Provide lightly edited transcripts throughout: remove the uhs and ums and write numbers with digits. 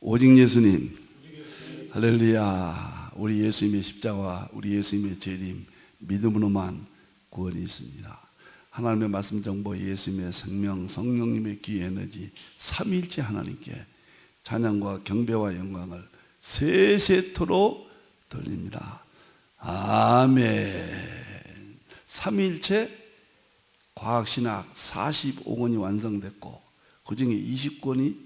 오직 예수님. 할렐루야. 우리 예수님의 십자가와 우리 예수님의 재림, 믿음으로만 구원이 있습니다. 하나님의 말씀 정보, 예수님의 생명, 성령님의 귀 에너지, 삼위일체 하나님께 찬양과 경배와 영광을 세세토록 돌립니다. 아멘. 삼위일체 과학신학 45권이 완성됐고 그 중에 20권이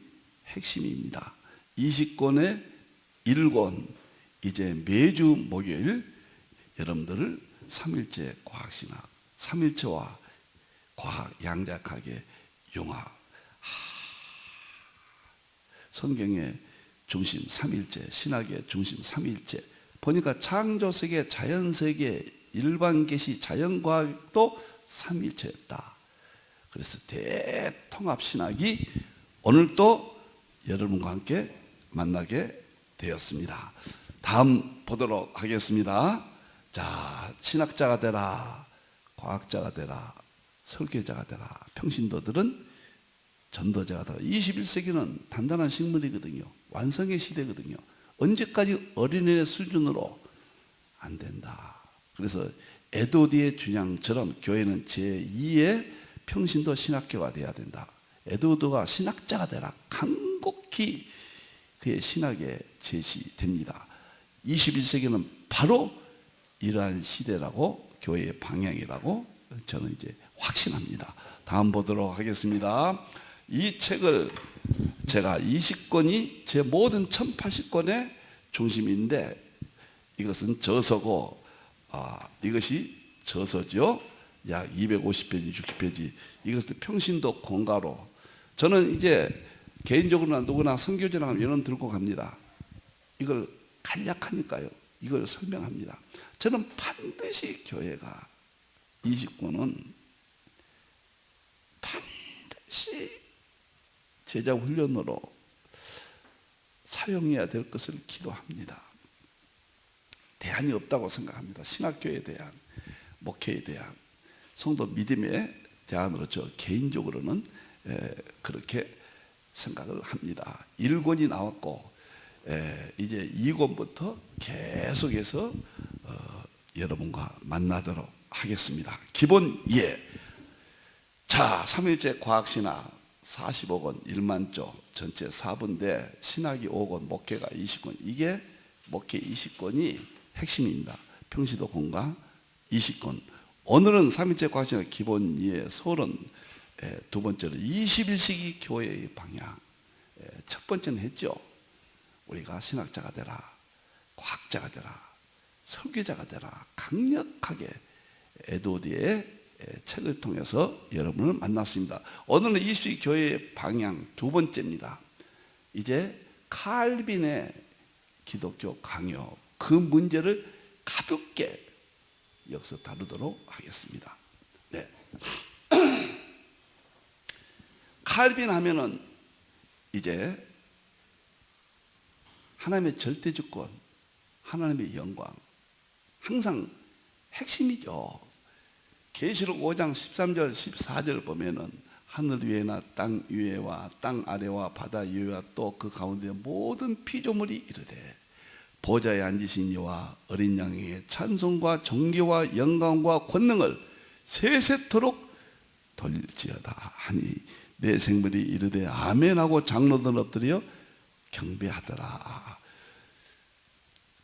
핵심입니다. 20권의 1권 이제 매주 목요일 여러분들을 삼위일체 과학신학, 삼위일체와 과학 양자학의 융합, 성경의 중심 삼위일체, 신학의 중심 삼위일체. 보니까 창조세계, 자연세계, 일반계시, 자연과학도 삼위일체였다. 그래서 대통합신학이 오늘 또 여러분과 함께 만나게 되었습니다. 다음 보도록 하겠습니다. 자, 신학자가 되라, 과학자가 되라, 설계자가 되라. 평신도들은 전도자가 되라. 21세기는 단단한 식물이거든요. 완성의 시대거든요. 언제까지 어린애 수준으로 안 된다. 그래서 에드워드의 주장처럼 교회는 제2의 평신도 신학교가 되어야 된다. 에드워드가 신학자가 되라. 간곡히 그의 신학에 제시됩니다. 21세기는 바로 이러한 시대라고, 교회의 방향이라고 저는 이제 확신합니다. 다음 보도록 하겠습니다. 이 책을 제가 20권이 제 모든 1080권의 중심인데, 이것은 저서고, 이것이 저서죠. 약 250페이지, 60페이지. 이것을 평신도 공가로. 저는 이제 개인적으로나 누구나 선교제나 연원 들고 갑니다. 이걸 간략하니까요. 이걸 설명합니다. 저는 반드시 교회가 20권은 반드시 제자 훈련으로 사용해야 될 것을 기도합니다. 대안이 없다고 생각합니다. 신학교에 대한, 목회에 대한, 성도 믿음의 대안으로 저 개인적으로는 그렇게 생각을 합니다. 1권이 나왔고 이제 2권부터 계속해서 여러분과 만나도록 하겠습니다. 기본 예. 자, 삼위일체 과학신학 45권 1만조 전체 4분대, 신학이 5권, 목회가 20권. 이게 목회 20권이 핵심입니다. 평시도 공과 20권. 오늘은 삼위일체 과학신학 기본 예, 서론 두 번째로 21세기 교회의 방향. 첫 번째는 했죠. 우리가 신학자가 되라, 과학자가 되라, 설계자가 되라. 강력하게 에드워드의 책을 통해서 여러분을 만났습니다. 오늘은 20세기 교회의 방향 두 번째입니다. 이제 칼빈의 기독교 강요, 그 문제를 가볍게 여기서 다루도록 하겠습니다. 네. 칼빈 하면은 이제 하나님의 절대주권, 하나님의 영광, 항상 핵심이죠. 계시록 5장 13절 14절 보면은 하늘 위에나 땅 위에와 땅 아래와 바다 위에와 또 그 가운데 모든 피조물이 이르되 보좌에 앉으신 이와 어린 양에게 찬송과 존귀와 영광과 권능을 세세토록 돌릴지어다 하니 내 생물이 이르되 아멘하고 장로들 엎드려 경배하더라.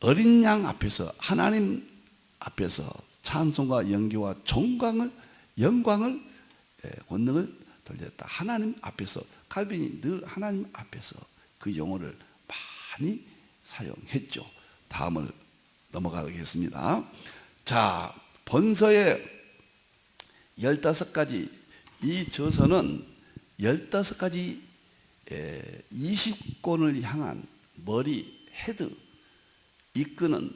어린 양 앞에서, 하나님 앞에서 찬송과 영광과 영광을 권능을 돌렸다. 하나님 앞에서, 칼빈이 늘 하나님 앞에서 그 용어를 많이 사용했죠. 다음을 넘어가겠습니다. 자, 본서의 15가지, 이 저서는 15가지 20권을 향한 머리, 헤드, 이끄는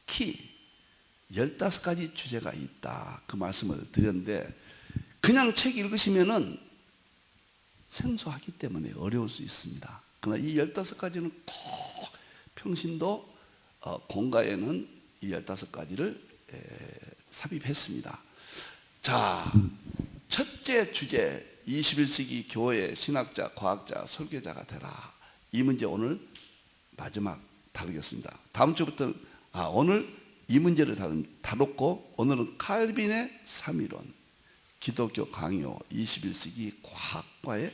키, 15가지 주제가 있다. 그 말씀을 드렸는데, 그냥 책 읽으시면은 생소하기 때문에 어려울 수 있습니다. 그러나 이 15가지는 꼭 평신도 공가에는 이 15가지를 삽입했습니다. 자, 첫째 주제, 21세기 교회 신학자, 과학자, 설계자가 되라. 이 문제 오늘 마지막 다루겠습니다. 다음 주부터 오늘 이 문제를 다뤘고, 오늘은 칼빈의 삼위론, 기독교 강요 21세기 과학과의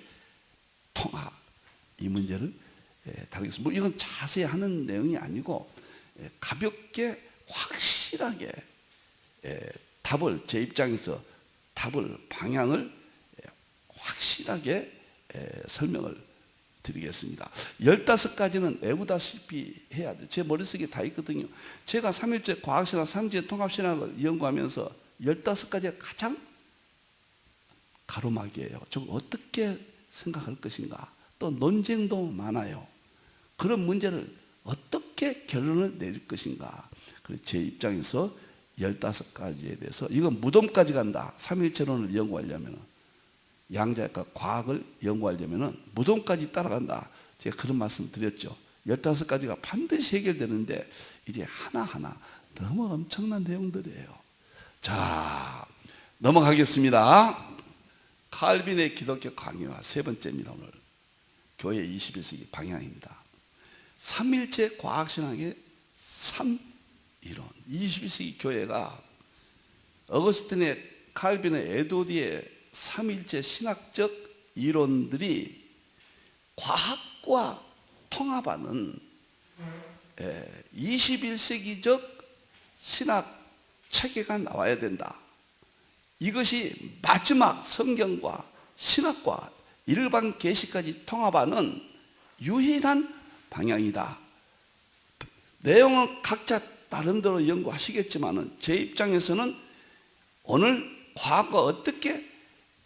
통합, 이 문제를 다루겠습니다. 이건 자세히 하는 내용이 아니고 가볍게 확실하게 답을, 제 입장에서 답을, 방향을 확실하게 설명을 드리겠습니다. 15가지는 외우다시피 해야 돼요. 제 머릿속에 다 있거든요. 제가 삼일째 과학신학, 삼위일체 통합신학을 연구하면서 15가지가 가장 가로막이에요. 저 어떻게 생각할 것인가, 또 논쟁도 많아요. 그런 문제를 어떻게 결론을 내릴 것인가. 그래서 제 입장에서 15가지에 대해서, 이건 무덤까지 간다. 삼위일체론을 연구하려면, 양자역학 과학을 연구하려면 무덤까지 따라간다. 제가 그런 말씀을 드렸죠. 15가지가 반드시 해결되는데 이제 하나하나 너무 엄청난 내용들이에요. 자, 넘어가겠습니다. 칼빈의 기독교 강요와 세 번째입니다. 오늘 교회 21세기 방향입니다. 삼일체 과학신학의 삼이론. 21세기 교회가 어거스틴의, 칼빈의, 에도디의 삼일체 신학적 이론들이 과학과 통합하는 21세기적 신학 체계가 나와야 된다. 이것이 마지막 성경과 신학과 일반 계시까지 통합하는 유일한 방향이다. 내용은 각자 나름대로 연구하시겠지만 제 입장에서는 오늘 과학과 어떻게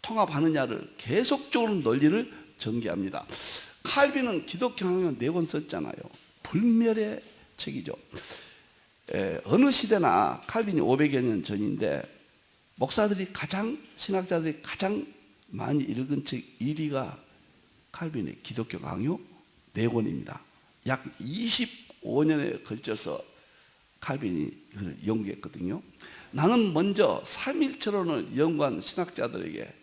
통합하느냐를 계속적으로 논리를 전개합니다. 칼빈은 기독교 강요 4권 썼잖아요. 불멸의 책이죠. 어느 시대나 칼빈이 500여 년 전인데, 목사들이 신학자들이 가장 많이 읽은 책 1위가 칼빈의 기독교 강요 4권입니다. 약 25년에 걸쳐서 칼빈이 연구했거든요. 나는 먼저 삼일체론을 연구한 신학자들에게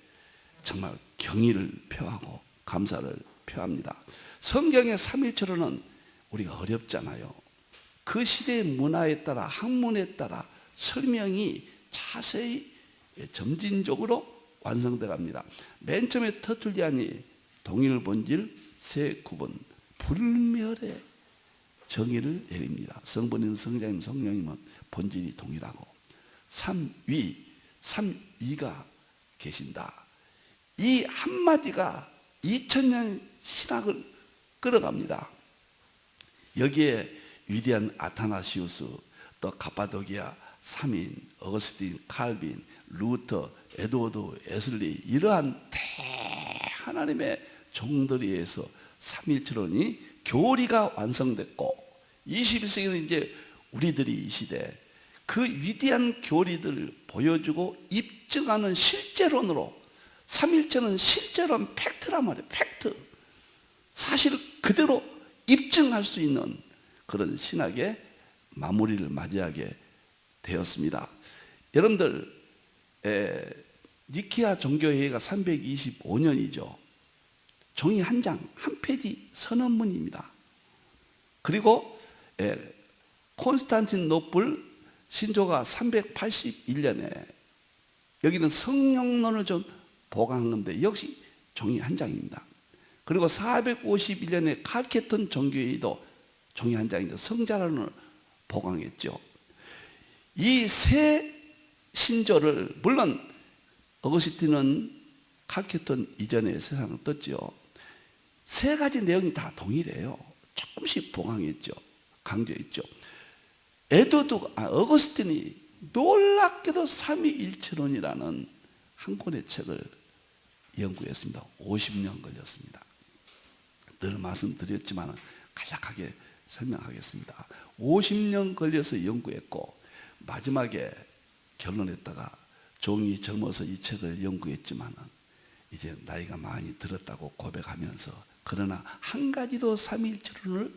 정말 경의를 표하고 감사를 표합니다. 성경의 삼일체론은 우리가 어렵잖아요. 그 시대의 문화에 따라, 학문에 따라 설명이 자세히 점진적으로 완성돼 갑니다. 맨 처음에 터툴리안이 동일 본질 세 구분, 불멸의 정의를 내립니다. 성부님, 성자님, 성령님은 본질이 동일하고 삼위가 계신다. 이 한마디가 2000년 신학을 끌어갑니다. 여기에 위대한 아타나시우스, 또 가파도기아, 삼인, 어거스틴, 칼빈, 루터, 에드워드, 에슬리, 이러한 하나님의 종들에 의해서 삼일체론이 교리가 완성됐고, 21세기는 이제 우리들이 이 시대 그 위대한 교리들을 보여주고 입증하는 실제론으로, 삼일체는 실제론, 팩트란 말이에요. 팩트, 사실 그대로 입증할 수 있는 그런 신학의 마무리를 맞이하게 되었습니다. 여러분들, 니케아 종교회의가 325년이죠. 종이 한 장, 한 페이지 선언문입니다. 그리고 콘스탄티노플 신조가 381년에 여기는 성령론을 좀 보강한 건데 역시 종이 한 장입니다. 그리고 451년에 칼케톤 종교회의도 종이 한 장인데 성자론을 보강했죠. 이 세 신조를, 물론 어거스틴은 칼케톤 이전에 세상을 떴죠. 세 가지 내용이 다 동일해요. 조금씩 보강했죠. 강조했죠. 어거스틴이 놀랍게도 삼위일체론이라는 한 권의 책을 연구했습니다. 50년 걸렸습니다. 늘 말씀드렸지만 간략하게 설명하겠습니다. 50년 걸려서 연구했고 마지막에 결론했다가 종이 젊어서 이 책을 연구했지만 이제 나이가 많이 들었다고 고백하면서, 그러나 한 가지도 삼위일체론을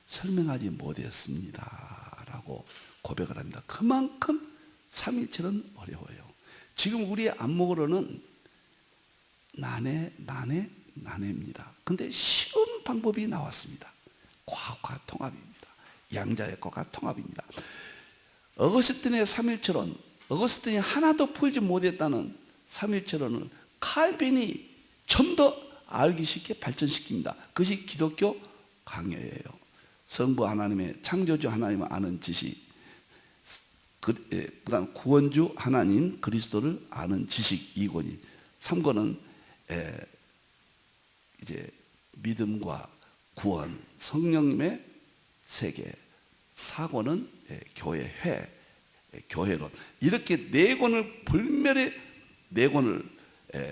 설명하지 못했습니다 라고 고백을 합니다. 그만큼 삼위일체는 어려워요. 지금 우리의 안목으로는 난해입니다. 근데 쉬운 방법이 나왔습니다. 과학과 통합입니다. 양자역학과 통합입니다. 어거스틴의 삼일체론, 어거스틴이 하나도 풀지 못했다는 삼일체론을 칼빈이 좀 더 알기 쉽게 발전시킵니다. 그것이 기독교 강요예요. 성부 하나님의, 창조주 하나님을 아는 지식, 그다음 구원주 하나님 그리스도를 아는 지식 2권이, 3권은 이제 믿음과 구원, 성령님의 세계, 4권은 교회 회, 교회론, 이렇게 4권을 불멸의 4권을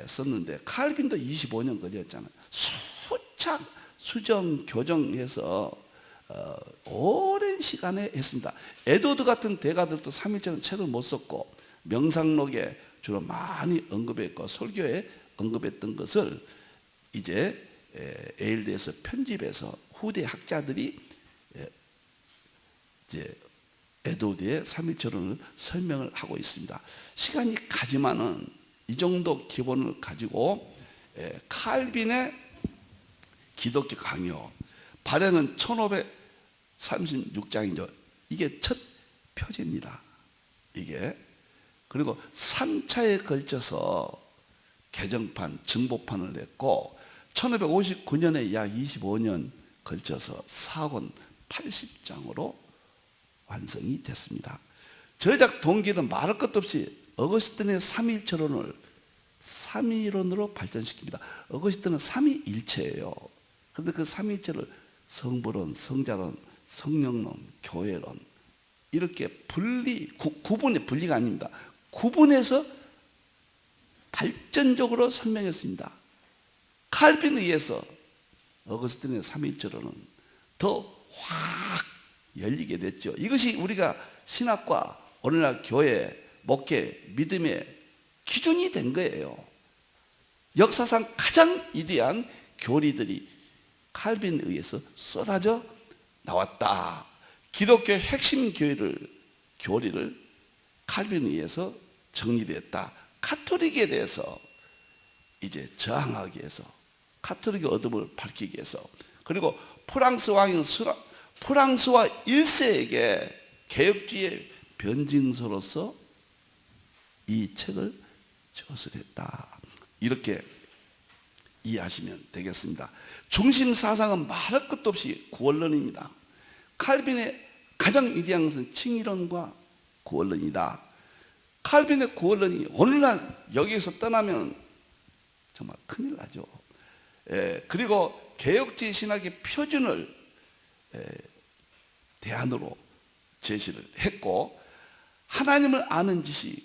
썼는데 칼빈도 25년 걸렸잖아요. 수작 수정 교정해서 오랜 시간에 했습니다. 에드워드 같은 대가들도 삼일체는 책을 못 썼고 명상록에 주로 많이 언급했고 설교에 언급했던 것을 이제 에일드에서 편집해서 후대 학자들이 이제 에드워드의 삼일체론을 설명을 하고 있습니다. 시간이 가지만은 이 정도 기본을 가지고 칼빈의 기독교 강요 발행은 1536장이죠. 이게 첫 표지입니다. 이게 그리고 3차에 걸쳐서 개정판, 증보판을 냈고 1559년에 약 25년 걸쳐서 4권 80장으로 완성이 됐습니다. 저작 동기는 말할 것도 없이 어거스틴의 삼위일체론을 삼위론으로 발전시킵니다. 어거스틴은 삼위일체예요. 그런데 그 삼위일체를 성부론, 성자론, 성령론, 교회론 이렇게 구분의 분리가 아닙니다. 구분해서 발전적으로 설명했습니다. 칼빈에 의해서 어거스틴의 삼위일체론은 더 확 열리게 됐죠. 이것이 우리가 신학과 오늘날 교회, 목회, 믿음의 기준이 된 거예요. 역사상 가장 위대한 교리들이 칼빈에 의해서 쏟아져 나왔다. 기독교의 핵심 교리를 칼빈에 의해서 정리됐다. 카톨릭에 대해서 이제 저항하기 위해서, 카톨릭의 어둠을 밝히기 위해서, 그리고 프랑스 왕인 프랑스와 1세에게 개혁주의의 변증서로서 이 책을 저술했다. 이렇게 이해하시면 되겠습니다. 중심 사상은 말할 것도 없이 구원론입니다. 칼빈의 가장 위대한 것은 칭의론과 구원론이다. 칼빈의 구원론이 오늘날 여기에서 떠나면 정말 큰일 나죠. 그리고 개혁주의 신학의 표준을 대안으로 제시를 했고, 하나님을 아는 지식,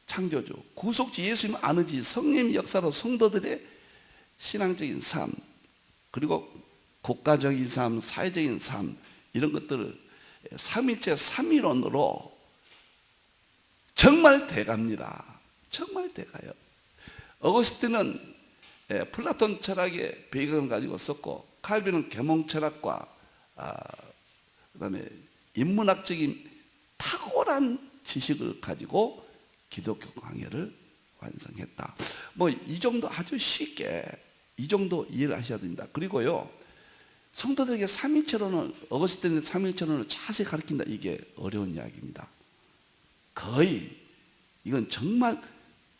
창조주, 구속주 예수님을 아는 지식, 성령의 역사로 성도들의 신앙적인 삶, 그리고 국가적인 삶, 사회적인 삶, 이런 것들을 삼위일체 삼위론으로 정말 돼갑니다. 정말 돼가요. 어거스틴은 플라톤 철학의 배경을 가지고 썼고, 칼빈은 계몽 철학과 그다음에 인문학적인 탁월한 지식을 가지고 기독교 강해를 완성했다. 뭐 이 정도 아주 쉽게 이 정도 이해를 하셔야 됩니다. 그리고요, 성도들에게 삼위일체론을, 어거스틴의 삼위일체론을 자세히 가르친다, 이게 어려운 이야기입니다. 거의 이건 정말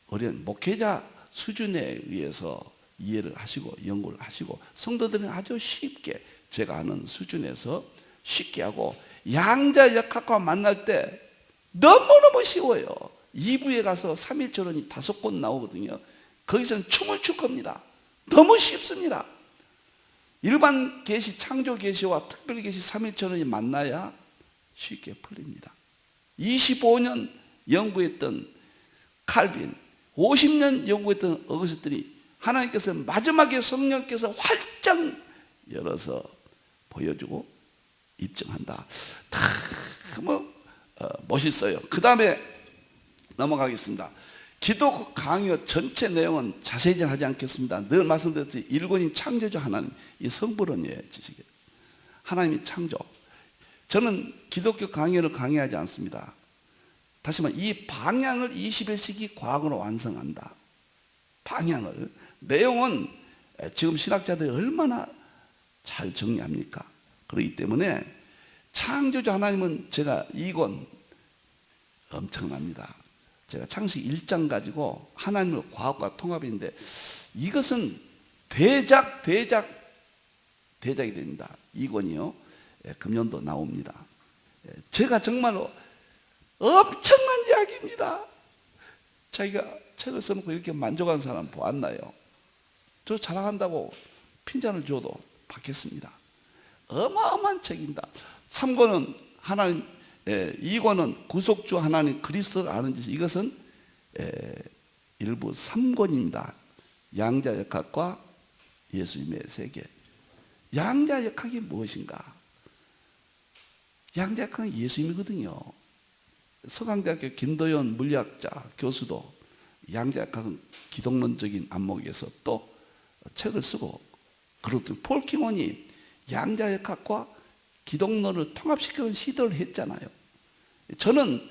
어려운 목회자 수준에 의해서 이해를 하시고 연구를 하시고, 성도들은 아주 쉽게 제가 아는 수준에서 쉽게 하고, 양자역학과 만날 때 너무너무 쉬워요. 2부에 가서 삼위일체론이 5권 나오거든요. 거기서는 춤을 출 겁니다. 너무 쉽습니다. 일반 계시, 창조 계시와 특별 계시 삼위일체론이 만나야 쉽게 풀립니다. 25년 연구했던 칼빈, 50년 연구했던 어거스틴이 하나님께서 마지막에 성령께서 활짝 열어서 보여주고 입증한다. 다 멋있어요. 그 다음에 넘어가겠습니다. 기독 강요 전체 내용은 자세히 하지 않겠습니다. 늘 말씀드렸듯이 일본인 창조주 하나님, 이 성불론의 지식이에요. 하나님이 창조. 저는 기독교 강요를 강요하지 않습니다. 다시 말해, 이 방향을 21세기 과학으로 완성한다. 방향을. 내용은 지금 신학자들이 얼마나 잘 정리합니까? 그렇기 때문에 창조주 하나님은 제가 이건 엄청납니다. 제가 창세기 1장 가지고 하나님의 과학과 통합인데 이것은 대작이 됩니다. 이권이요. 금년도 나옵니다. 제가 정말로 엄청난 이야기입니다. 자기가 책을 써놓고 이렇게 만족한 사람 보았나요? 저 자랑한다고 핀잔을 줘도 받겠습니다. 어마어마한 책입니다. 3권은 하나님, 2권은 구속주 하나님 그리스도를 아는 짓. 이것은 일부 3권입니다. 양자역학과 예수님의 세계. 양자역학이 무엇인가? 양자역학은 예수님이거든요. 서강대학교 김도연 물리학자 교수도 양자역학은 기독론적인 안목에서 또 책을 쓰고, 그렇더니 폴 킹원이 양자역학과 기독론을 통합시키는 시도를 했잖아요. 저는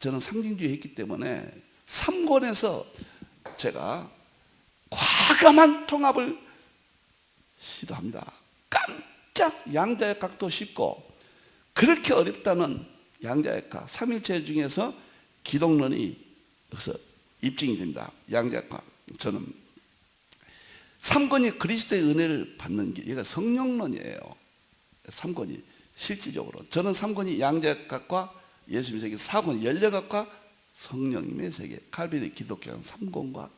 상징주의 했기 때문에 3권에서 제가 과감한 통합을 시도합니다. 깜짝 양자역학도 쉽고, 그렇게 어렵다는 양자역학, 삼일체 중에서 기독론이 여기서 입증이 됩니다. 양자역학. 저는 3권이 그리스도의 은혜를 받는 길, 이게 성령론이에요. 3권이 실질적으로 저는 3권이 양자역학과 예수님의 세계, 4권 연력학과 성령님의 세계, 칼빈의 기독교학 3권과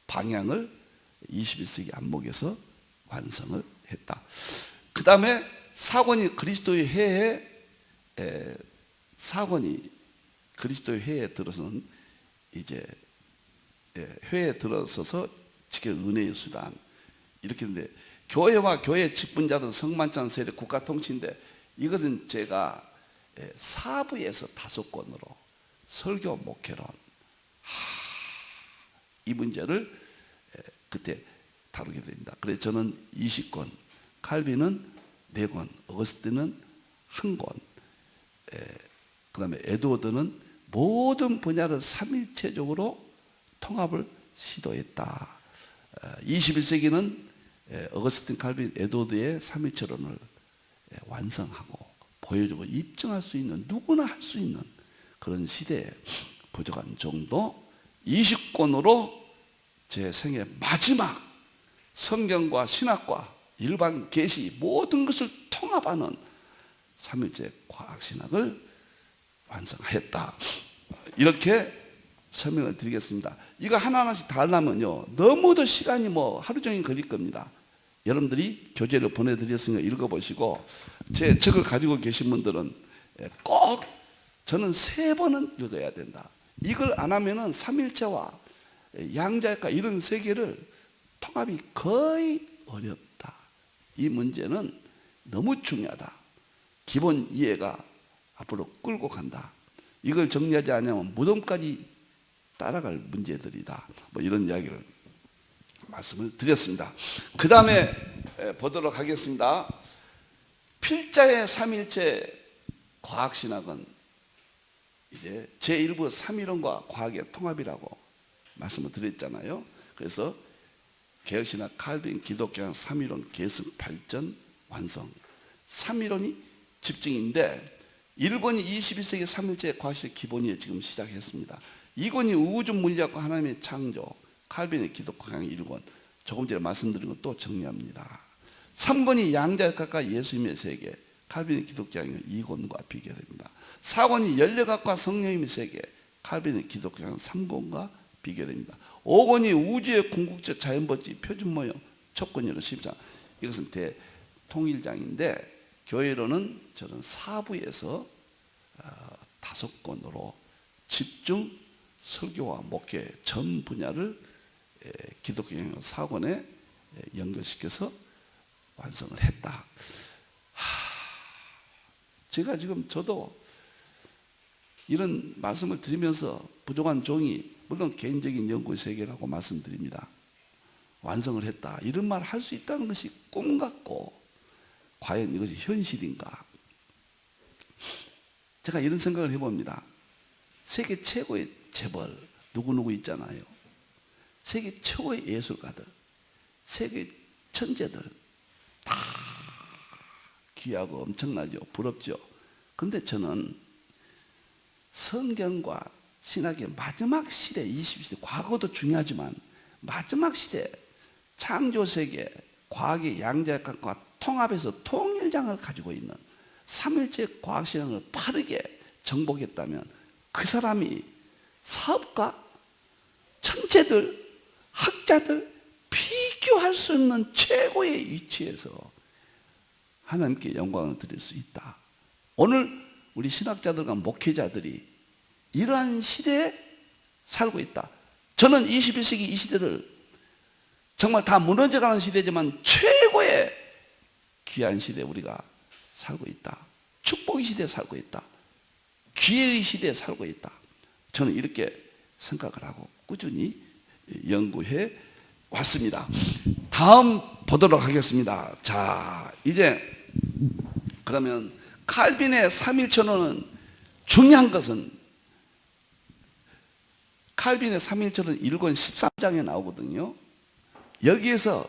방향을 21세기 안목에서 완성을 했다. 그 다음에 4권이 그리스도의 회에, 4권이 그리스도의 회에 들어서는 이제 회에 들어서서 지켜 은혜의 수단, 이렇게 했는데, 교회와 교회 직분자들 성만찬 세례 국가 통치인데, 이것은 제가 사부에서 5권으로 설교 목회론, 이 문제를 그때 다루게 됩니다. 그래서 저는 20권, 칼빈은 4권, 어거스틴은 1권, 그 다음에 에드워드는 모든 분야를 삼일체적으로 통합을 시도했다. 21세기는 어거스틴, 칼빈, 에드워드의 삼일체론을 완성하고 보여주고 입증할 수 있는, 누구나 할 수 있는 그런 시대에 부족한 정도 20권으로 제 생애 마지막 성경과 신학과 일반 계시 모든 것을 통합하는 삼일체 과학신학을 완성하였다. 이렇게 설명을 드리겠습니다. 이거 하나하나씩 다 하려면요, 너무도 시간이 하루 종일 걸릴 겁니다. 여러분들이 교재를 보내드렸으니까 읽어보시고, 제 책을 가지고 계신 분들은 꼭, 저는 3번은 읽어야 된다. 이걸 안 하면은 삼일체와 양자역과 이런 세계를 통합이 거의 어렵다. 이 문제는 너무 중요하다. 기본 이해가 앞으로 끌고 간다. 이걸 정리하지 않으면 무덤까지 따라갈 문제들이다. 이런 이야기를 말씀을 드렸습니다. 그 다음에 보도록 하겠습니다. 필자의 삼일체 과학신학은 이제 제1부 삼위론과 과학의 통합이라고 말씀을 드렸잖아요. 그래서 개혁신학, 칼빈, 기독교학 삼위론 계승, 발전, 완성. 삼위론이 집중인데, 1번이 21세기 삼일체 과학의 기본이 지금 시작했습니다. 2권이 우주 물리학과 하나님의 창조, 칼빈의 기독교학 1권, 조금 전에 말씀드린 것 또 정리합니다. 3권이 양자역학과 예수님의 세계, 칼빈의 기독교학 2권과 비교됩니다. 4권이 연력학과 성령님의 세계, 칼빈의 기독교학 3권과 비교됩니다. 5권이 우주의 궁극적 자연법칙 표준 모형 촉근이로 10장. 이것은 대통일장인데, 교회로는 저는 4부에서 5권으로 집중 설교와 목회 전 분야를 기독교 4권에 연결시켜서 완성을 했다. 제가 지금 저도 이런 말씀을 드리면서 부족한 종이, 물론 개인적인 연구의 세계라고 말씀드립니다. 완성을 했다. 이런 말 할 수 있다는 것이 꿈 같고, 과연 이것이 현실인가? 제가 이런 생각을 해봅니다. 세계 최고의 재벌 누구누구 있잖아요. 세계 최고의 예술가들, 세계 천재들, 귀하고 엄청나죠. 부럽죠. 근데 저는 성경과 신학의 마지막 시대, 20세기, 과거도 중요하지만 마지막 시대, 창조세계, 과학의 양자역학과 통합해서 통일장을 가지고 있는 삼일체 과학신앙을 빠르게 정복했다면 그 사람이 사업가, 천재들, 학자들 비교할 수 없는 최고의 위치에서 하나님께 영광을 드릴 수 있다. 오늘 우리 신학자들과 목회자들이 이러한 시대에 살고 있다. 저는 21세기 이 시대를 정말 다 무너져가는 시대지만 최고의 귀한 시대에 우리가 살고 있다. 축복의 시대에 살고 있다. 기회의 시대에 살고 있다. 저는 이렇게 생각을 하고 꾸준히 연구해 왔습니다. 다음 보도록 하겠습니다. 자, 이제 그러면 칼빈의 삼일천원은 중요한 것은 칼빈의 삼일천원 1권 13장에 나오거든요. 여기에서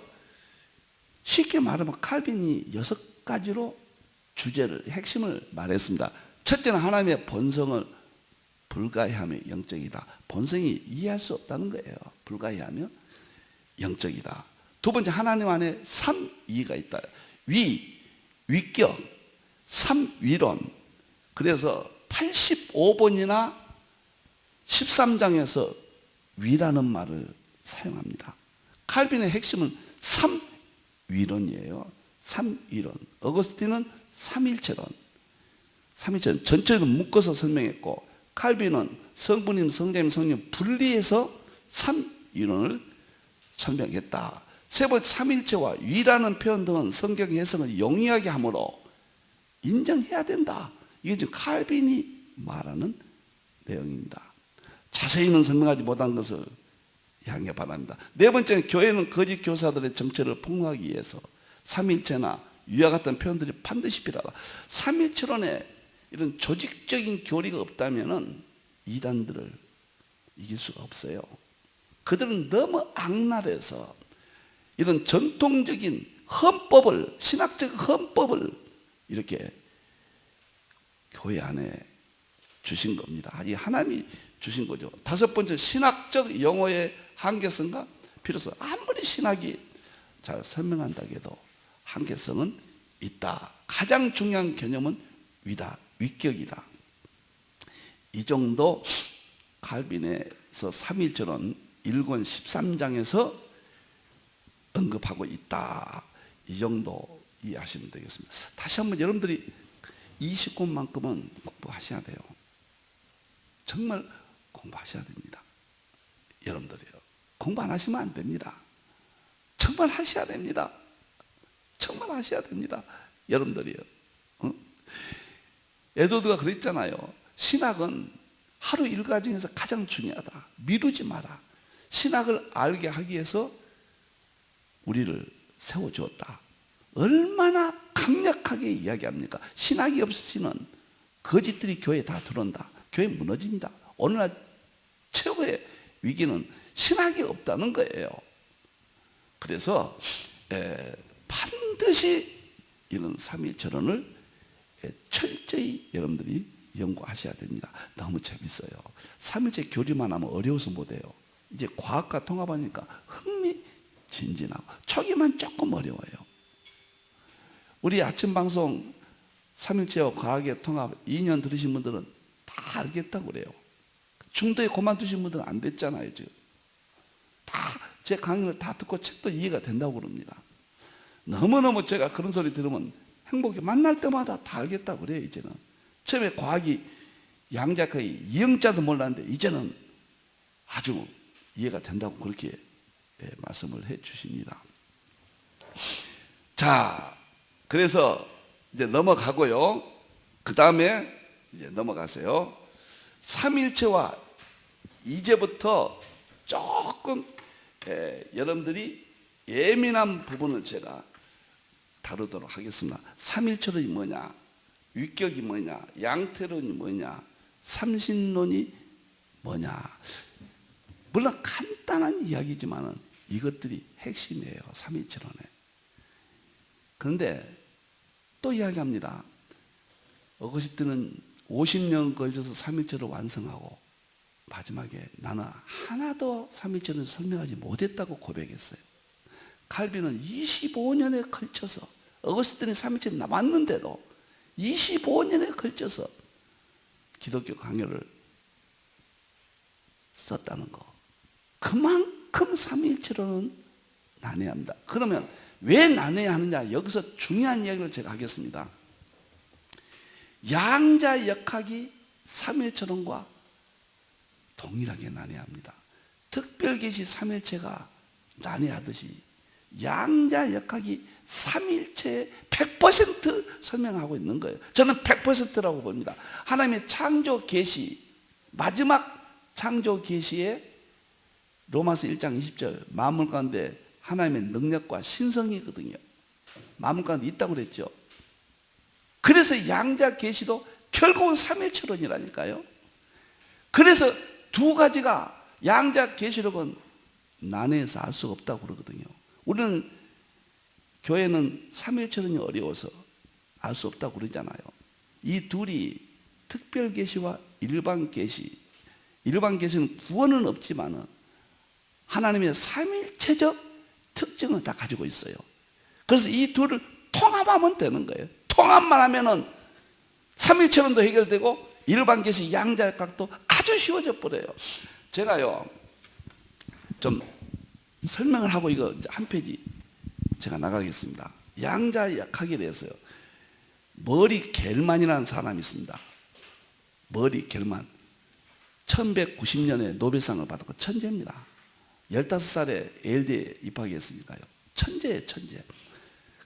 쉽게 말하면 칼빈이 6가지로 주제를, 핵심을 말했습니다. 첫째는 하나님의 본성을 불가해하며 영적이다. 본성이 이해할 수 없다는 거예요. 불가해하며 영적이다. 두 번째, 하나님 안에 삼위가 있다. 위격, 삼위론. 그래서 85번이나 13장에서 위라는 말을 사용합니다. 칼빈의 핵심은 삼위론이에요. 삼위론. 어거스틴은 삼일체론. 삼일체론 전체를 묶어서 설명했고, 칼빈은 성부님, 성자님, 성령 분리해서 삼위론을 설명했다. 세 번째, 삼일체와 위라는 표현 등은 성경 해석을 용이하게 하므로 인정해야 된다. 이게 지금 칼빈이 말하는 내용입니다. 자세히는 설명하지 못한 것을 양해 바랍니다. 네 번째는 교회는 거짓 교사들의 정체를 폭로하기 위해서 삼일체나 위와 같은 표현들이 반드시 필요하다. 삼일체론에 이런 조직적인 교리가 없다면 이단들을 이길 수가 없어요. 그들은 너무 악랄해서 이런 전통적인 헌법을, 신학적 헌법을 이렇게 교회 안에 주신 겁니다. 이 하나님이 주신 거죠. 다섯 번째, 신학적 용어의 한계성과 필요성. 아무리 신학이 잘 설명한다 해도 한계성은 있다. 가장 중요한 개념은 위다, 위격이다. 이 정도 칼빈에서 삼일절은 1권 13장에서 언급하고 있다. 이 정도 이해하시면 되겠습니다. 다시 한번 여러분들이 20권만큼은 공부하셔야 돼요. 정말 공부하셔야 됩니다. 여러분들이요. 공부 안 하시면 안 됩니다. 정말 하셔야 됩니다. 정말 하셔야 됩니다. 여러분들이요. 에드워드가 그랬잖아요. 신학은 하루 일과 중에서 가장 중요하다. 미루지 마라. 신학을 알게 하기 위해서 우리를 세워주었다. 얼마나 강력하게 이야기합니까? 신학이 없으시는 거짓들이 교회에 다 들어온다. 교회 무너집니다. 오늘날 최고의 위기는 신학이 없다는 거예요. 그래서 반드시 이런 삼위철원을 철저히 여러분들이 연구하셔야 됩니다. 너무 재밌어요. 삼일체 교리만 하면 어려워서 못해요. 이제 과학과 통합하니까 흥미진진하고 초기만 조금 어려워요. 우리 아침 방송 삼일체와 과학의 통합 2년 들으신 분들은 다 알겠다고 그래요. 중도에 그만두신 분들은 안 됐잖아요. 지금 다 제 강의를 다 듣고 책도 이해가 된다고 그럽니다. 너무너무 제가 그런 소리 들으면 행복해. 만날 때마다 다 알겠다고 그래요. 이제는 처음에 과학이 양자거의 이형자도 몰랐는데 이제는 아주 이해가 된다고 그렇게 말씀을 해 주십니다. 자, 그래서 이제 넘어가고요. 그 다음에 이제 넘어가세요. 삼일체와 이제부터 조금 여러분들이 예민한 부분을 제가 다루도록 하겠습니다. 삼일체론이 뭐냐, 위격이 뭐냐, 양태론이 뭐냐, 삼신론이 뭐냐. 물론 간단한 이야기지만은 이것들이 핵심이에요. 삼일체론에. 그런데 또 이야기합니다. 어거스틴은 50년 걸쳐서 삼일체를 완성하고 마지막에 나는 하나도 삼일체를 설명하지 못했다고 고백했어요. 칼빈은 25년에 걸쳐서, 어거스틴이 삼일체를 남았는데도 25년에 걸쳐서 기독교 강요를 썼다는 거. 그만큼 삼위일체로는 나눠야 합니다. 그러면 왜 나눠야 하느냐? 여기서 중요한 이야기를 제가 하겠습니다. 양자 역학이 삼위일체론과 동일하게 나눠야 합니다. 특별계시 삼위일체가 나눠야 하듯이 양자 역학이 삼위일체에 100% 설명하고 있는 거예요. 저는 100%라고 봅니다. 하나님의 창조 계시, 마지막 창조 계시에 로마서 1장 20절 만물 가운데 하나님의 능력과 신성이거든요. 만물 가운데 있다고 그랬죠. 그래서 양자 계시도 결국은 삼일체론이라니까요. 그래서 두 가지가 양자 계시록은 난해해서 알 수가 없다고 그러거든요. 우리는 교회는 삼일체론이 어려워서 알 수 없다고 그러잖아요. 이 둘이 특별 계시와 일반 계시, 일반 계시는 구원은 없지만은 하나님의 삼일체적 특징을 다 가지고 있어요. 그래서 이 둘을 통합하면 되는 거예요. 통합만 하면은 삼일체론도 해결되고 일반 계시 양자역학도 아주 쉬워져 버려요. 제가요 좀 설명을 하고 이거 한 페이지 제가 나가겠습니다. 양자역학에 대해서요. 머리 겔만이라는 사람이 있습니다. 머리 겔만 1190년에 노벨상을 받았고 천재입니다. 15살에 예일대에 입학했으니까요. 천재예요, 천재.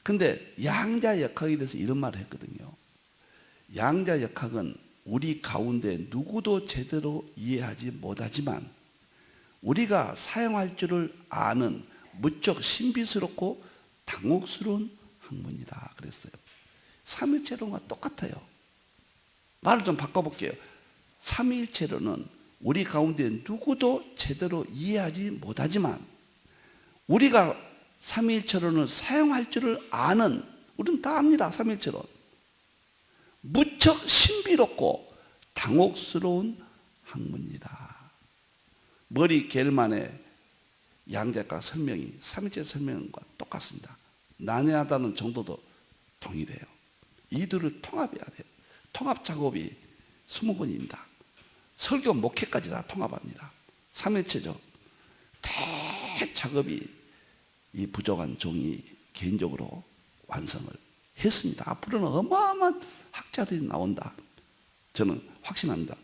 근데 양자역학에 대해서 이런 말을 했거든요. 양자역학은 우리 가운데 누구도 제대로 이해하지 못하지만 우리가 사용할 줄을 아는 무척 신비스럽고 당혹스러운 학문이다 그랬어요. 삼일체론과 똑같아요. 말을 좀 바꿔볼게요. 삼일체론은 우리 가운데 누구도 제대로 이해하지 못하지만 우리가 삼일체론을 사용할 줄을 아는, 우리는 다 압니다. 삼일체론. 무척 신비롭고 당혹스러운 학문이다. 머리 겔만의 양자역학 설명이 삼일체 설명과 똑같습니다. 난해하다는 정도도 동일해요. 이들을 통합해야 돼요. 통합 작업이 20권입니다. 설교 목회까지 다 통합합니다. 삼일체적 대작업이 이 부족한 종이 개인적으로 완성을 했습니다. 앞으로는 어마어마한 학자들이 나온다. 저는 확신합니다.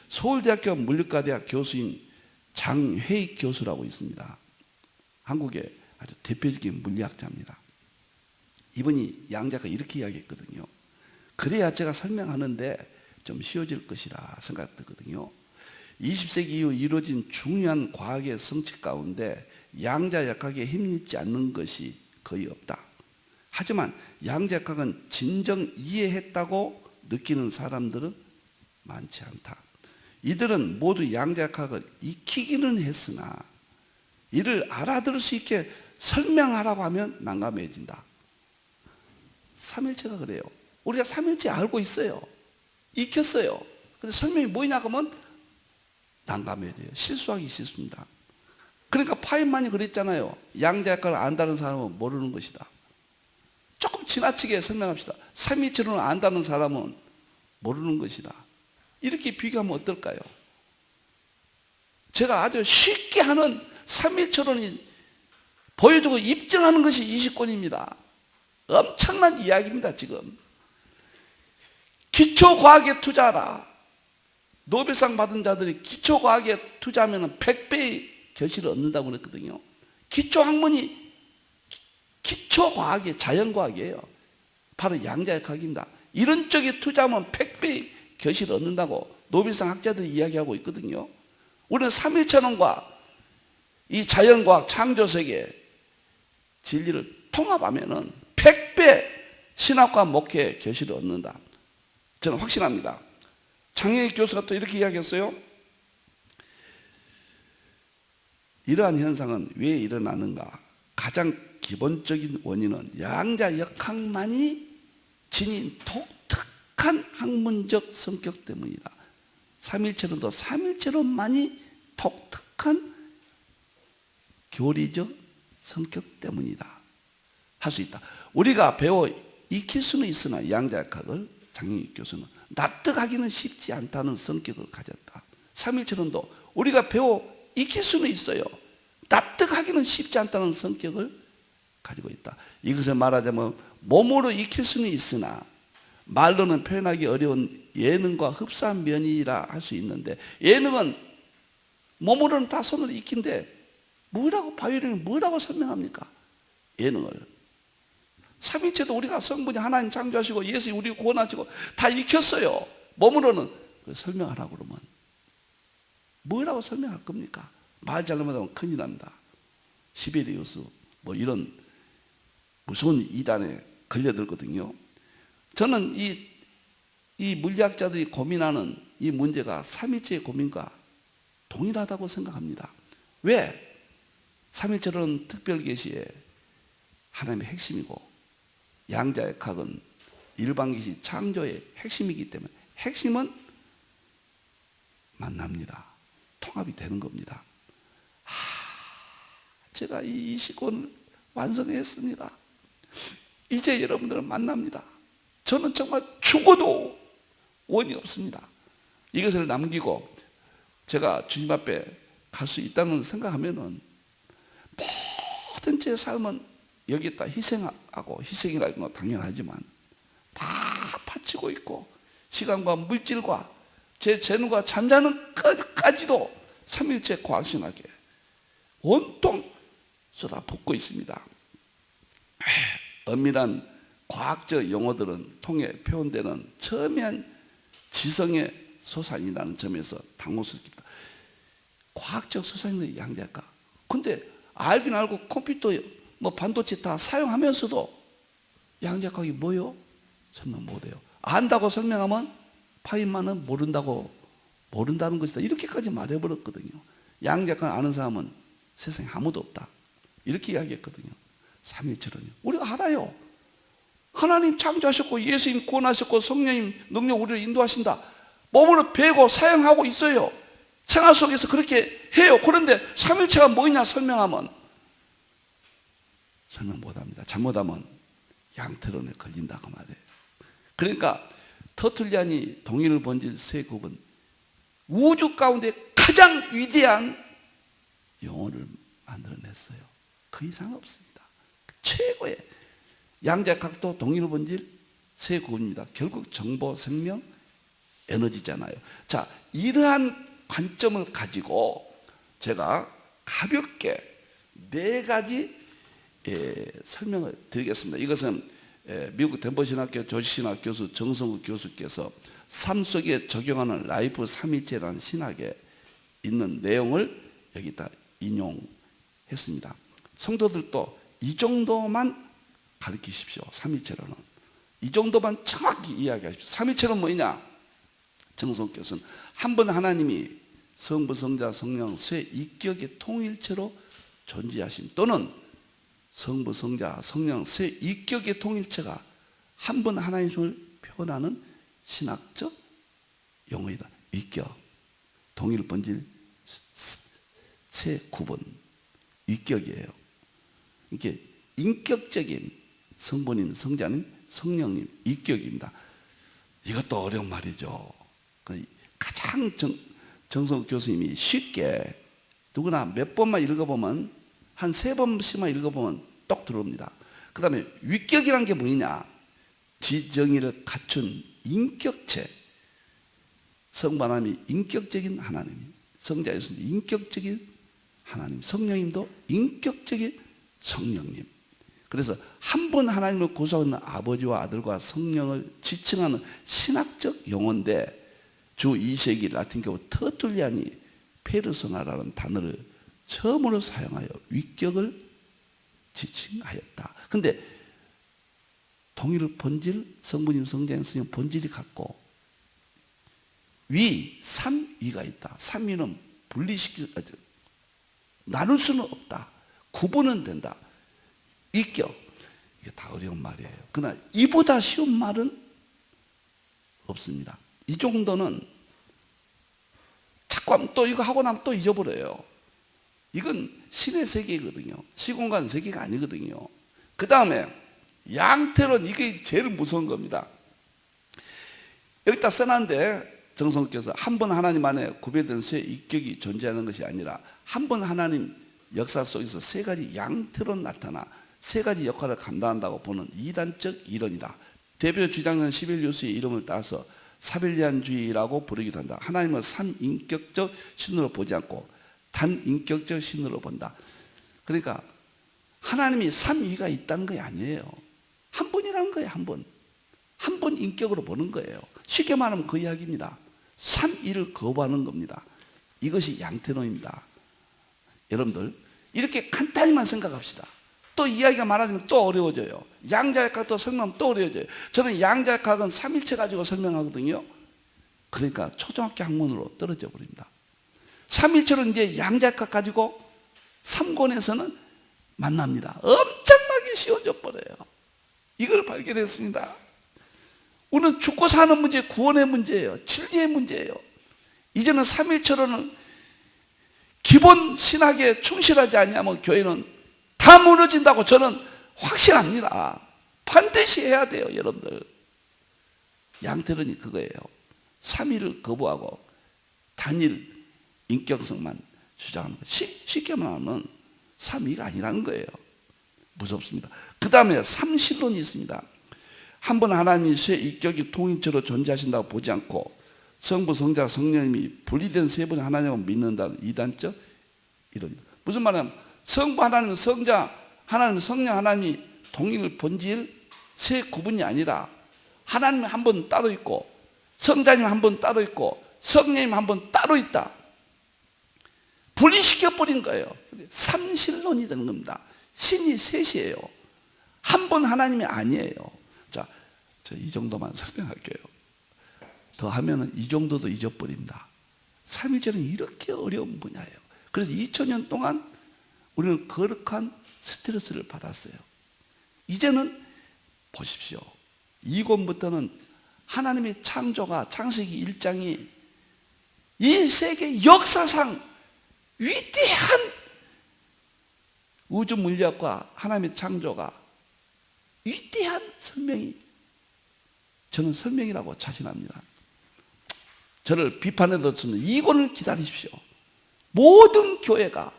서울대학교 물리과대학 교수인 장회익 교수라고 있습니다. 한국의 아주 대표적인 물리학자입니다. 이분이 양자가 이렇게 이야기했거든요. 그래야 제가 설명하는데 좀 쉬워질 것이라 생각되거든요. 20세기 이후 이루어진 중요한 과학의 성취 가운데 양자역학에 힘입지 않는 것이 거의 없다. 하지만 양자역학은 진정 이해했다고 느끼는 사람들은 많지 않다. 이들은 모두 양자역학을 익히기는 했으나 이를 알아들을 수 있게 설명하라고 하면 난감해진다. 삼일체가 그래요. 우리가 삼일체 알고 있어요. 익혔어요. 근데 설명이 뭐냐고 하면 난감해져요. 실수하기 쉽습니다. 그러니까 파인만이 그랬잖아요. 양자역학을 안다는 사람은 모르는 것이다. 조금 지나치게 설명합시다. 삼일체론을 안다는 사람은 모르는 것이다. 이렇게 비교하면 어떨까요? 제가 아주 쉽게 하는 삼일체론이 보여주고 입증하는 것이 20권입니다. 엄청난 이야기입니다. 지금 기초과학에 투자하라. 노벨상 받은 자들이 기초과학에 투자하면 100배의 결실을 얻는다고 그랬거든요. 기초학문이 기초과학이 자연과학이에요. 바로 양자역학입니다. 이런 쪽에 투자하면 100배의 결실을 얻는다고 노벨상 학자들이 이야기하고 있거든요. 우리는 삼일체론과 이 자연과학 창조세계 진리를 통합하면 100배 신학과 목회 결실을 얻는다. 저는 확신합니다. 장혜익 교수가 또 이렇게 이야기했어요. 이러한 현상은 왜 일어나는가? 가장 기본적인 원인은 양자역학만이 지닌 독특한 학문적 성격 때문이다. 삼일체론도 삼일체론만이 독특한 교리적 성격 때문이다 할 수 있다. 우리가 배워 익힐 수는 있으나 양자역학을 장영익 교수는 납득하기는 쉽지 않다는 성격을 가졌다. 삼일체론도 우리가 배워 익힐 수는 있어요. 납득하기는 쉽지 않다는 성격을 가지고 있다. 이것을 말하자면 몸으로 익힐 수는 있으나 말로는 표현하기 어려운 예능과 흡사한 면이라 할 수 있는데, 예능은 몸으로는 다 손으로 익힌데 뭐라고, 바이올린을 뭐라고 설명합니까? 예능을. 삼위체도 우리가 성분이 하나님 창조하시고 예수님 우리 구원하시고 다 익혔어요. 몸으로는 설명하라고 그러면 뭐라고 설명할 겁니까? 말 잘못하면 큰일 납니다. 시베리우스 뭐 이런 무서운 이단에 걸려들거든요. 저는 이 물리학자들이 고민하는 이 문제가 삼위체의 고민과 동일하다고 생각합니다. 왜? 삼위체로는 특별계시의 하나님의 핵심이고 양자역학은 일반계시 창조의 핵심이기 때문에 핵심은 만납니다. 통합이 되는 겁니다. 제가 이 시권을 완성했습니다. 이제 여러분들을 만납니다. 저는 정말 죽어도 원이 없습니다. 이것을 남기고 제가 주님 앞에 갈 수 있다는 생각하면은 모든 제 삶은 여기다 희생하고, 희생이라는 건 당연하지만 다 바치고 있고 시간과 물질과 제 재능과 잠자는까지도 삼일체 과학신학에 온통 쏟아붓고 있습니다. 엄밀한 과학적 용어들은 통해 표현되는 첨예한 지성의 소산이라는 점에서 당혹스럽습니다. 과학적 소산의 양자역학. 근데 알긴 알고 컴퓨터 뭐 반도체 다 사용하면서도 양자역학이 뭐요? 설명 못해요. 안다고 설명하면 파인만은 모른다는 것이다. 이렇게까지 말해버렸거든요. 양자역학을 아는 사람은 세상에 아무도 없다. 이렇게 이야기했거든요. 삼위체론이요. 우리가 알아요. 하나님 창조하셨고 예수님 구원하셨고 성령님 능력 우리를 인도하신다. 몸으로 배우고 사용하고 있어요. 생활 속에서 그렇게 해요. 그런데 삼일체가 뭐냐 설명하면 설명 못합니다. 잘못하면 양태론에 걸린다고 말해요. 그러니까 터툴리안이 동일을 번질 세 굽은 우주 가운데 가장 위대한 영혼을 만들어냈어요. 그 이상 없습니다. 최고의 양자역학도 동일을 번질 세 굽입니다. 결국 정보, 생명, 에너지잖아요. 자, 이러한 관점을 가지고 제가 가볍게 네 가지 설명을 드리겠습니다. 이것은 미국 덴버신학교 조지신학 교수 정성우 교수께서 삶 속에 적용하는 라이프 삼위체라는 신학에 있는 내용을 여기다 인용했습니다. 성도들도 이 정도만 가르치십시오. 삼위체로는 이 정도만 정확히 이야기하십시오. 삼위체는 뭐냐? 정성우 교수는 한 분 하나님이 성부, 성자, 성령 세 이격의 통일체로 존재하심, 또는 성부, 성자, 성령 세 이격의 통일체가 한 분 하나님을 표현하는 신학적 용어이다. 이격, 동일 본질 세 구분, 이격이에요. 이게 인격적인 성부님, 성자님, 성령님 이격입니다. 이것도 어려운 말이죠. 가장 정성욱 교수님이 쉽게 누구나 몇 번만 읽어보면, 한 세 번씩만 읽어보면 똑 들어옵니다. 그 다음에 위격이란 게 뭐냐? 지정의를 갖춘 인격체. 성부 하나님이 인격적인 하나님, 성자 예수님 인격적인 하나님, 성령님도 인격적인 성령님. 그래서 한 분 하나님을 구속하는 아버지와 아들과 성령을 지칭하는 신학적 용어인데, 주 2세기 라틴교 터툴리안이 페르소나라는 단어를 처음으로 사용하여 위격을 지칭하였다. 근데 동일 본질, 성부님, 성자님, 성령 본질이 같고 위, 삼위가 있다. 삼위는 나눌 수는 없다. 구분은 된다. 위격. 이게 다 어려운 말이에요. 그러나 이보다 쉬운 말은 없습니다. 이 정도는 자꾸 하면 또 이거 하고 나면 또 잊어버려요. 이건 신의 세계거든요. 시공간 세계가 아니거든요. 그 다음에 양태론, 이게 제일 무서운 겁니다. 여기다 써놨는데 정성께서 한 분 하나님 안에 구별된 세 인격이 존재하는 것이 아니라 한 분 하나님 역사 속에서 세 가지 양태로 나타나 세 가지 역할을 감당한다고 보는 이단적 이론이다. 대표 주장은 11요수의 이름을 따서 사벨리안주의라고 부르기도 한다. 하나님은 삼인격적 신으로 보지 않고 단인격적 신으로 본다. 그러니까 하나님이 삼위가 있다는 게 아니에요. 한 분이라는 거예요. 한 분. 한 분 인격으로 보는 거예요. 쉽게 말하면 그 이야기입니다. 삼위를 거부하는 겁니다. 이것이 양태론입니다. 여러분들 이렇게 간단히만 생각합시다. 또 이야기가 많아지면 또 어려워져요. 양자역학 또 설명하면 또 어려워져요. 저는 양자역학은 삼일체 가지고 설명하거든요. 그러니까 초등학교 학문으로 떨어져 버립니다. 삼일체로 이제 양자역학 가지고 3권에서는 만납니다. 엄청나게 쉬워져 버려요. 이걸 발견했습니다. 우리는 죽고 사는 문제, 구원의 문제예요. 진리의 문제예요. 이제는 삼일체로는 기본 신학에 충실하지 않으면 교회는 다 무너진다고 저는 확신합니다. 반드시 해야 돼요, 여러분들. 양태론이 그거예요. 삼위를 거부하고 단일 인격성만 주장하는 거. 쉽게 말하면 삼위가 아니라는 거예요. 무섭습니다. 그 다음에 삼신론이 있습니다. 한 분 하나님이 세 인격이 통일체로 존재하신다고 보지 않고 성부, 성자, 성령님이 분리된 세 분의 하나님을 믿는다는 이단적 이론입니다. 무슨 말이냐면 성부 하나님, 성자 하나님, 성령 하나님이 동일 본질 세 구분이 아니라 하나님이 한 분 따로 있고 성자님 한 분 따로 있고 성령님 한 분 따로 있다. 분리시켜버린 거예요. 삼신론이 되는 겁니다. 신이 셋이에요. 한 분 하나님이 아니에요. 자, 저 이 정도만 설명할게요. 더 하면은 이 정도도 잊어버립니다. 삼위제는 이렇게 어려운 분야예요. 그래서 2000년 동안 우리는 거룩한 스트레스를 받았어요. 이제는 보십시오. 이권부터는 하나님의 창조가 창세기 1장이 이 세계 역사상 위대한 우주 물리학과 하나님의 창조가 위대한 설명이, 저는 설명이라고 자신합니다. 저를 비판해도 저는 이권을 기다리십시오. 모든 교회가,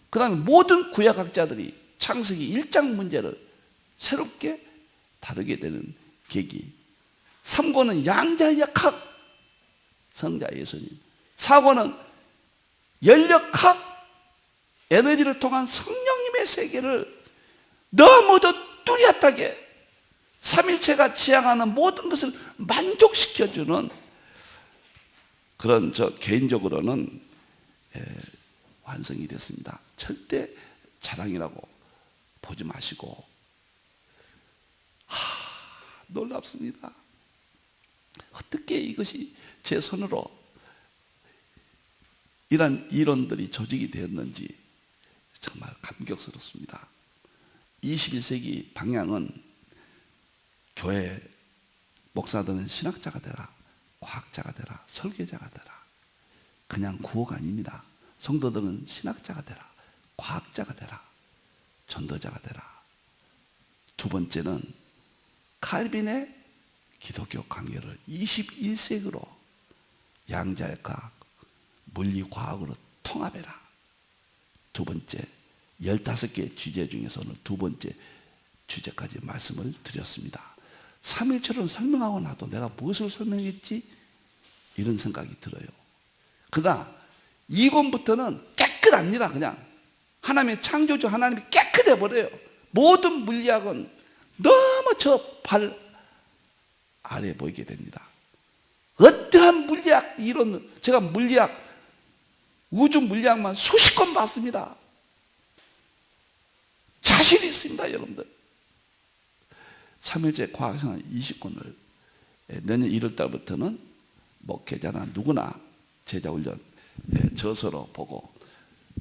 그 다음에 모든 구약학자들이 창세기 1장 문제를 새롭게 다루게 되는 계기. 3권은 양자역학, 성자 예수님. 4권은 연력학, 에너지를 통한 성령님의 세계를 너무도 뚜렷하게 삼일체가 지향하는 모든 것을 만족시켜주는 그런 저 개인적으로는 완성이 됐습니다. 절대 자랑이라고 보지 마시고 놀랍습니다. 어떻게 이것이 제 손으로 이런 이론들이 조직이 되었는지 정말 감격스럽습니다. 21세기 방향은 교회 목사들은 신학자가 되라, 과학자가 되라, 설계자가 되라. 그냥 구호가 아닙니다. 성도들은 신학자가 되라, 과학자가 되라, 전도자가 되라. 두 번째는 칼빈의 기독교 강요를 21세기로 양자역학, 물리과학으로 통합해라. 두 번째, 15개 주제 중에서 오늘 두 번째 주제까지 말씀을 드렸습니다. 삼일체를 설명하고 나도 내가 무엇을 설명했지? 이런 생각이 들어요. 그러나 이권부터는 깨끗합니다. 그냥 하나님의 창조주 하나님이 깨끗해 버려요. 모든 물리학은 너무 저 발 아래 보이게 됩니다. 어떠한 물리학 이론, 제가 물리학, 우주 물리학만 수십 권 봤습니다. 자신 있습니다, 여러분들. 삼일체 과학생활 20권을 내년 1월달부터는 목회자나 누구나 제자훈련 저서로 보고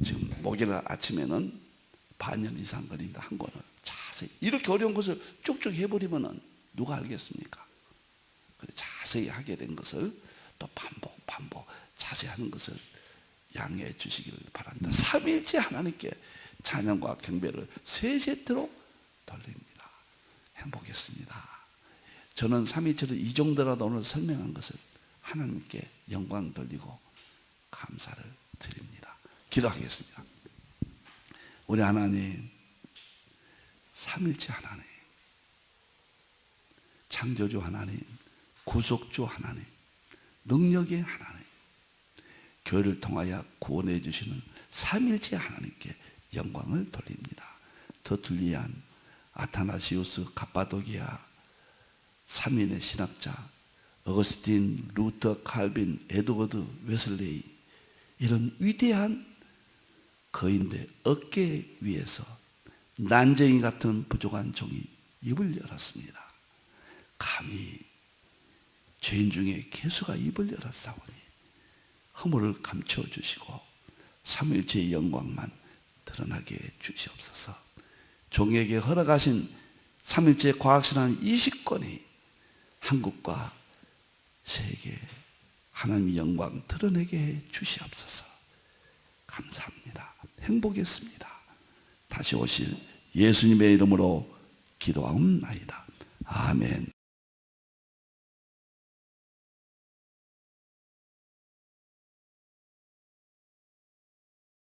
지금 목요일 아침에는 반년 이상 걸립니다. 한 권을 자세히 자세히 이렇게 어려운 것을 쭉쭉 해버리면 누가 알겠습니까? 그래, 자세히 하게 된 것을 또 반복 자세히 하는 것을 양해해 주시기를 바랍니다. 삼위일체 하나님께 찬양과 경배를 세세토록 돌립니다. 행복했습니다. 저는 삼위일체를 이 정도라도 오늘 설명한 것을 하나님께 영광 돌리고 감사를 드립니다. 기도하겠습니다. 우리 하나님, 삼위일체 하나님, 창조주 하나님, 구속주 하나님, 능력의 하나님, 교회를 통하여 구원해 주시는 삼위일체 하나님께 영광을 돌립니다. 터툴리안, 아타나시우스, 갑바도기아, 삼인의 신학자 어거스틴, 루터, 칼빈, 에드워드, 웨슬레이, 이런 위대한 거인들 어깨 위에서 난쟁이 같은 부족한 종이 입을 열었습니다. 감히 죄인 중에 개수가 입을 열었사오니 허물을 감춰주시고 삼위일체의 영광만 드러나게 해 주시옵소서. 종에게 허락하신 삼위일체 과학신앙 20권이 한국과 세계 하나님의 영광 드러내게 해 주시옵소서. 감사합니다. 행복했습니다. 다시 오실 예수님의 이름으로 기도하옵나이다. 아멘.